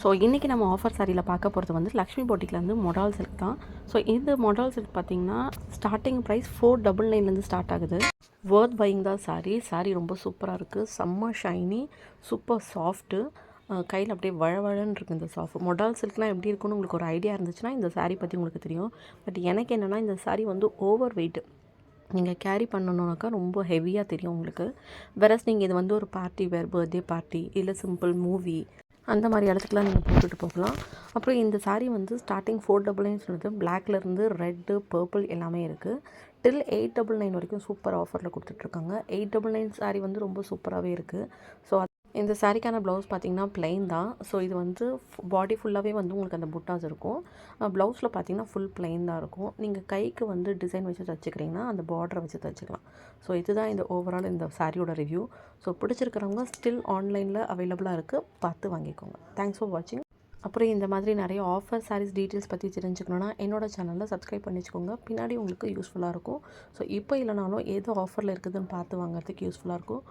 So இன்றைக்கி நம்ம offer சாரியில் பார்க்க போகிறது வந்து லக்ஷ்மி பொட்டிக்லேருந்து மொடால் சில்க் தான். ஸோ இந்த மொடால் சில்க் பார்த்திங்கன்னா ஸ்டார்டிங் ப்ரைஸ் 499 ஸ்டார்ட் ஆகுது. வர்த் பையிங் தான் சாரீ ரொம்ப சூப்பராக இருக்குது. செம்ம ஷைனி, சூப்பர் சாஃப்ட்டு, கையில் அப்படியே வழவழன்னு இருக்குது இந்த சாஃப்ட். மொடால் சில்க்னால் எப்படி இருக்குன்னு உங்களுக்கு ஒரு ஐடியா இருந்துச்சுன்னா இந்த சாரீ பற்றி உங்களுக்கு தெரியும். பட் எனக்கு என்னென்னா இந்த சாரீ வந்து ஓவர் வெயிட், நீங்கள் கேரி பண்ணணுன்னாக்கா ரொம்ப ஹெவியாக தெரியும் உங்களுக்கு. வெரஸ் நீங்கள் இது வந்து ஒரு பார்ட்டி வேர், பர்த்டே பார்ட்டி இல்லை சிம்பிள் மூவி அந்த மாதிரி இடத்துக்குலாம் நீங்கள் போட்டுட்டு போகலாம். அப்புறம் இந்த சாரீ வந்து ஸ்டார்டிங் 499 சொல்லுது. பிளாக்லேருந்து ரெட்டு, பர்பிள் எல்லாமே இருக்குது. டில் 899 வரைக்கும் சூப்பர் ஆஃபரில் கொடுத்துட்ருக்காங்க. 899 சாரீ வந்து ரொம்ப சூப்பராகவே இருக்குது. ஸோ இந்த சாரீக்கான ப்ளவுஸ் பார்த்திங்கன்னா ப்ளைன் தான். ஸோ இது வந்து பாடி ஃபுல்லாகவே வந்து உங்களுக்கு அந்த புட்டாஸ் இருக்கும். ப்ளவுஸில் பார்த்திங்கன்னா ஃபுல் ப்ளைன் தான் இருக்கும். நீங்கள் கைக்கு வந்து டிசைன் வச்சு தைச்சிக்கிறீங்கன்னா அந்த பார்டரை வச்சு தைச்சிக்கலாம். ஸோ இதுதான் இந்த ஓவரால் இந்த சாரியோட ரிவ்யூ. ஸோ பிடிச்சிருக்கிறவங்க ஸ்டில் ஆன்லைனில் அவைலபிளாக இருக்குது, பார்த்து வாங்கிக்கோங்க. தேங்க்ஸ் ஃபார் வாட்சிங். அப்புறம் இந்த மாதிரி நிறைய ஆஃபர் சாரீஸ் டீட்டெயில்ஸ் பற்றி தெரிஞ்சுக்கணுன்னா என்னோடய சேனலில் சப்ஸ்கிரைப் பண்ணி வச்சுக்கோங்க. பின்னாடி உங்களுக்கு யூஸ்ஃபுல்லாக இருக்கும். ஸோ இப்போ இல்லைனாலும் ஏதோ ஆஃபரில் இருக்குதுன்னு பார்த்து வாங்குறதுக்கு யூஸ்ஃபுல்லாக இருக்கும்.